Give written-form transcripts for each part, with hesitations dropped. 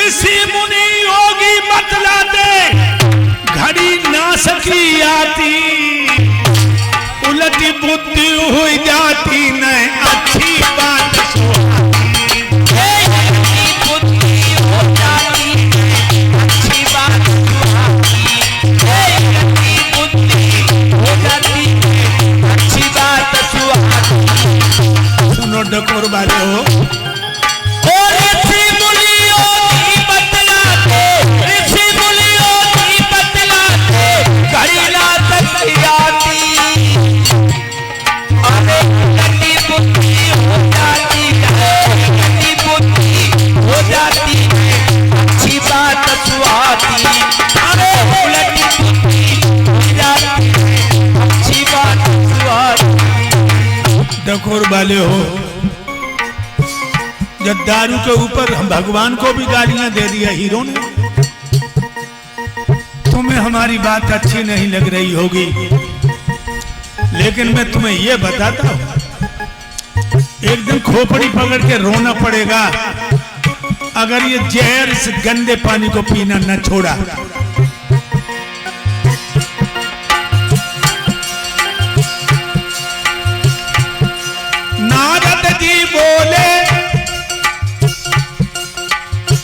ऋषि मुनि योगी बतलाते घड़ी ना सकी आती, उलटी बुद्धि हुई जाती न अच्छी बात सुहाती। बुद्धि हो जाती अच्छी बात सुहाती, बुद्धि हो जाती अच्छी बात सुहाती। सुनो डकोर वाले हो, डकोर वाले हो, जब दारू के ऊपर हम भगवान को भी गालियां दे दिया हीरो ने। तुम्हें हमारी बात अच्छी नहीं लग रही होगी, लेकिन मैं तुम्हें यह बताता हूं, एक दिन खोपड़ी पकड़ के रोना पड़ेगा अगर ये जहर इस गंदे पानी को पीना न छोड़ा। नारद जी बोले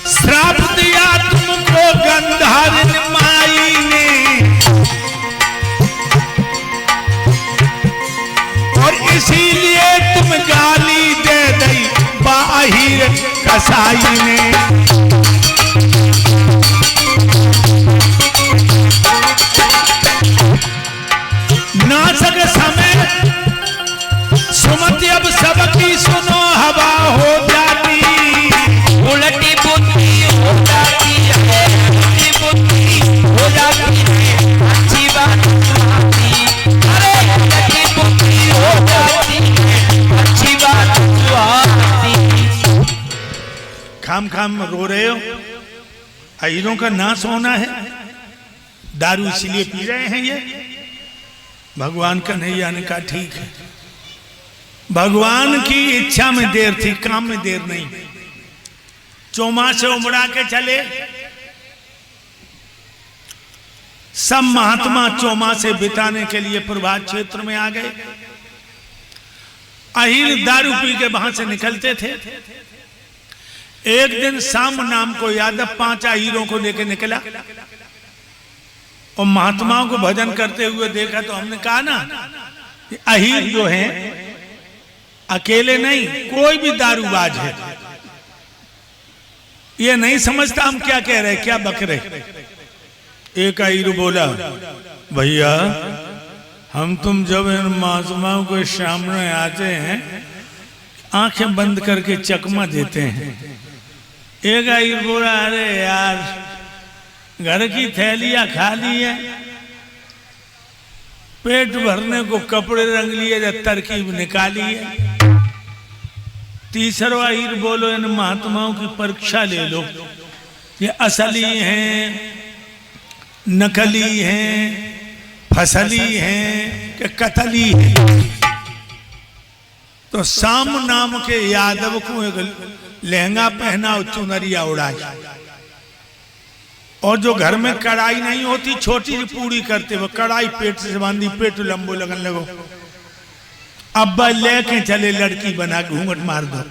श्राप दिया तुमको गंधारिन माई ने, और इसीलिए तुम गाली दे दी बाहिर कसाई ने। नासक समय सुमति अब सबकी सुनो हवा हो जाती, उलटी बुद्धि हो जाती है, उलटी बुद्धि हो जाती है अच्छी बात सुहाती। अरे उलटी बुद्धि हो जाती है अच्छी बात सुहाती। खाम खाम रो रहे हो, हीरों का नाश होना है, दारू इसलिए पी रहे हैं ये। भगवान का नहीं आने का ठीक है, भगवान की इच्छा में देर थी, काम में देर नहीं। चोमा से उमड़ा के चले, सब महात्मा चोमा से बिताने के लिए प्रभात क्षेत्र में आ गए। अहीर दारू पी के वहां से निकलते थे। एक दिन शाम नाम को यादव 5 अहीरों को लेकर निकला और महात्माओं को भजन करते हुए देखा, तो हमने कहा ना अहीर जो है अकेले नहीं, कोई भी दारूबाज है। ये नहीं समझता हम क्या कह रहे, क्या बक रहे। एक अहीर बोला, भैया हम तुम जब इन महात्माओं के सामने आते हैं आंखें बंद करके चकमा देते हैं। एक अहीर बोला, अरे यार घर की थैलियां खाली है, पेट भरने को कपड़े रंग लिए या तरकीब निकाली है। तीसरा हीर बोलो, इन महात्माओं की परीक्षा ले लो, ये असली हैं, नकली हैं, फसली हैं कि कतली हैं। तो शाम नाम के यादव को एक लहंगा पहना और चुनरिया उड़ाई, और जो घर में कढ़ाई नहीं होती छोटी सी पूड़ी करते वो कढ़ाई पेट से बांधी, पेट लंबो लगन लगो। अब्बा लेके चले लड़की बना के घूंघट मार दो।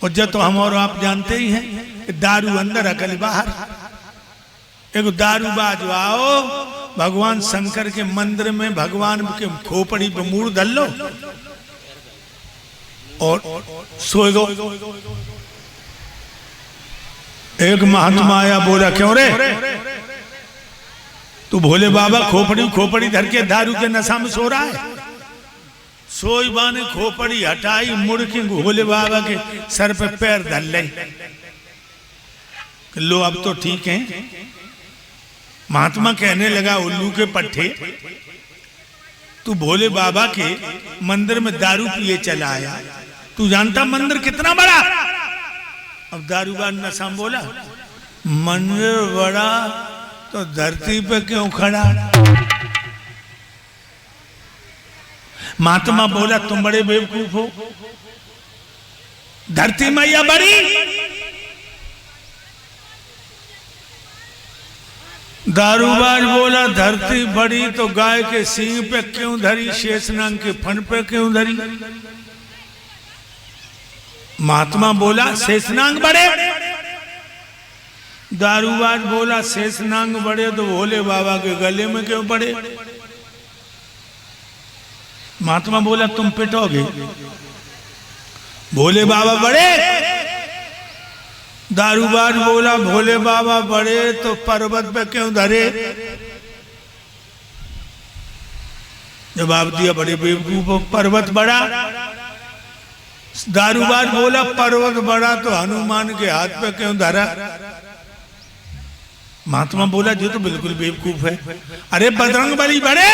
और जब तो हम और आप जानते ही हैं, दारू अंदर अकल बाहर। एक दारूबाज आओ भगवान शंकर के मंदिर में भगवान के खोपड़ी पे मूड़ धल लो और सो दो। एक महात्मा आया, बोला क्यों रे तू भोले बाबा खोपड़ी खोपड़ी धर के दारू के नशा में सो रहा है। सोईबा ने खोपड़ी हटाई, मुड़ के भोले बाबा के सर पे पैर धर ले। लो अब तो ठीक है। महात्मा कहने लगा, उल्लू के पट्टे तू भोले बाबा के मंदिर में दारू पिए चला आया, तू जानता मंदिर कितना बड़ा। अब दारूबाज नशा में बोला, मंदिर बड़ा तो धरती पे क्यों खड़ा। महात्मा बोला, तुम बड़े बेवकूफ हो, धरती मैया बड़ी दारूबाज बोला धरती बड़ी तो गाय के सींग पे क्यों धरी, शेषनाग के फन पे क्यों धरी। महात्मा बोला शेषनाग बड़े। दारूबाज बोला शेषनाग बड़े तो भोले बाबा के गले में क्यों पड़े। महात्मा बोला तुम पिटोगे। भोले बाबा बड़े। दारूबाज बोला भोले बाबा बड़े तो पर्वत पे क्यों धरे। जवाब दिया बड़े बेवकूफ, पर्वत बड़ा। दारूबाज बोला पर्वत बड़ा तो हनुमान के हाथ पे क्यों धरा। महात्मा बोला जो तो बिल्कुल बेवकूफ है, अरे बजरंगबली बड़े।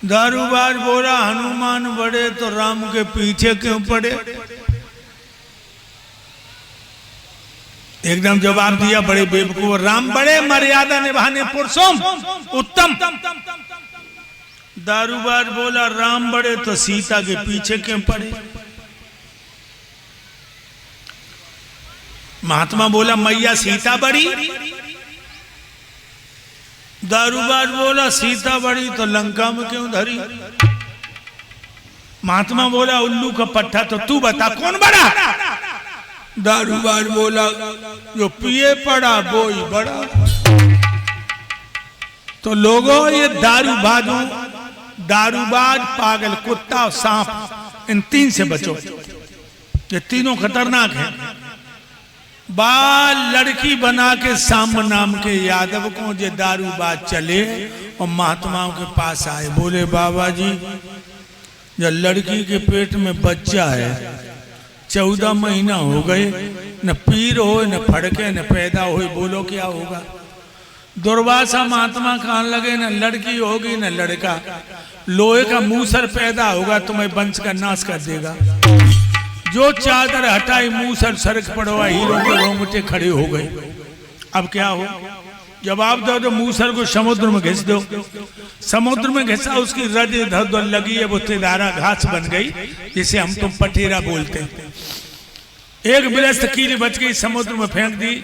दारूबाज बोला हनुमान बड़े तो राम के पीछे क्यों पड़े। एकदम जवाब दिया बड़े बेवकूफ, राम बड़े मर्यादा निभाने पुरुषों उत्तम। दारूबाज बोला राम बड़े तो सीता के पीछे क्यों पड़े। महात्मा बोला मैया सीता बड़ी। दारूबाज बोला सीता बड़ी तो लंका में क्यों धरी। महात्मा बोला उल्लू का पट्टा तो तू बता कौन बड़ा। दारूबाज बोला जो पिए पड़ा वो ही बड़ा। तो लोगों ये दारूबाज पागल कुत्ता और सांप इन तीन से बचो, ये तीनों खतरनाक हैं। बाल लड़की बना के साम नाम के यादव को जो दारूबाज चले और महात्माओं के पास आए, बोले बाबा जी जब लड़की के पेट में बच्चा है 14 महीना हो गए, न पीर हो न फड़के न पैदा हो, बोलो क्या होगा। दुर्वासा महात्मा कहने लगे न लड़की होगी न लड़का, लोहे का मूसर पैदा होगा तुम्हें वंश का नाश कर देगा। जो चादर हटाई मूसर सरक पड़वा, हीरो के रोंगटे खड़े हो गए। अब क्या हो, जवाब दो तो मूसर को समुद्र में घिस दो। समुद्र में घिसा, उसकी रज धड़ लगी है, वो तेदारा घास बन गई जिसे हम तुम पटेरा बोलते हैं। एक विलस्त कील बच गई, समुद्र में फेंक दी,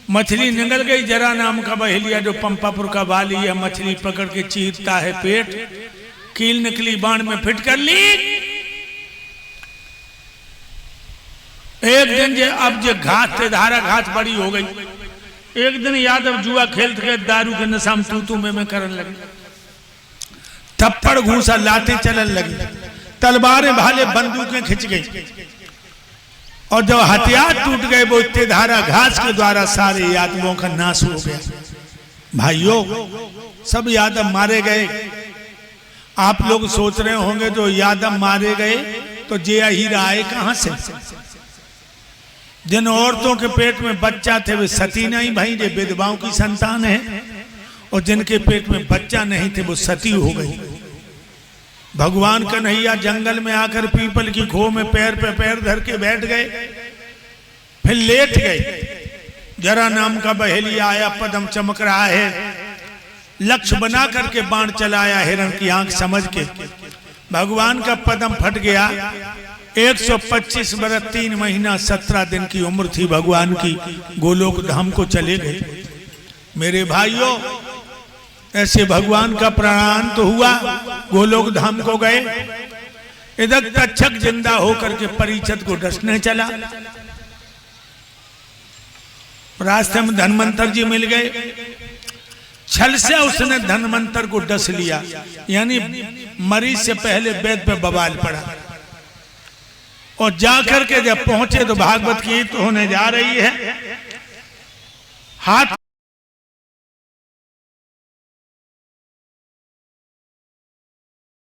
मछली निगल गई। जरा नाम का बहेलिया जो पंपापुर का वाली है, मछली पकड़ के चीरता है पेट, कील निकली बाण में फिट कर ली। एक दिन जे अब जे घास तेधारा घास बड़ी हो गई। एक दिन यादव जुआ खेलते खेलते दारू के नशा में तू में करने लगे, थप्पड़ घूसा लाते चलन लगी, तलवारें भाले बंदूकें खिंच गई और जब हथियार टूट गए वो तेधारा घास के द्वारा सारे यादवों का नाश हो गया। भाइयों सब यादव मारे गए। आप लोग सोच रहे होंगे जो यादव मारे गए तो जया हीरा आए कहां से। जिन औरतों के पेट में बच्चा थे वे सती नहीं भाई, जो विधवाओं की संतान है, और जिनके पेट में बच्चा नहीं थे वो सती हो गई। भगवान कन्हैया जंगल में आकर पीपल की खो में पैर पे पैर धर के बैठ गए, फिर लेट गए। जरा नाम का बहेलिया आया, पदम चमक रहा है, लक्ष्य बना करके बाण चलाया हिरण की आंख समझ के। भगवान का पदम फट गया। 125 बरस 3 महीना 17 दिन की उम्र थी भगवान की। गोलोक धाम को चले गए। मेरे भाइयों ऐसे भगवान का प्राण तो हुआ, गोलोक धाम को गए। इधर तक्षक जिंदा होकर के परीक्षित को डसने चला। रास्ते में धनवंतर जी मिल गए। छल से उसने धनवंतर को डस लिया, यानी मरीज से पहले वेद पे बवाल पड़ा। और जाकर के जब पहुंचे तो भागवत गीत होने जा रही है। हाथ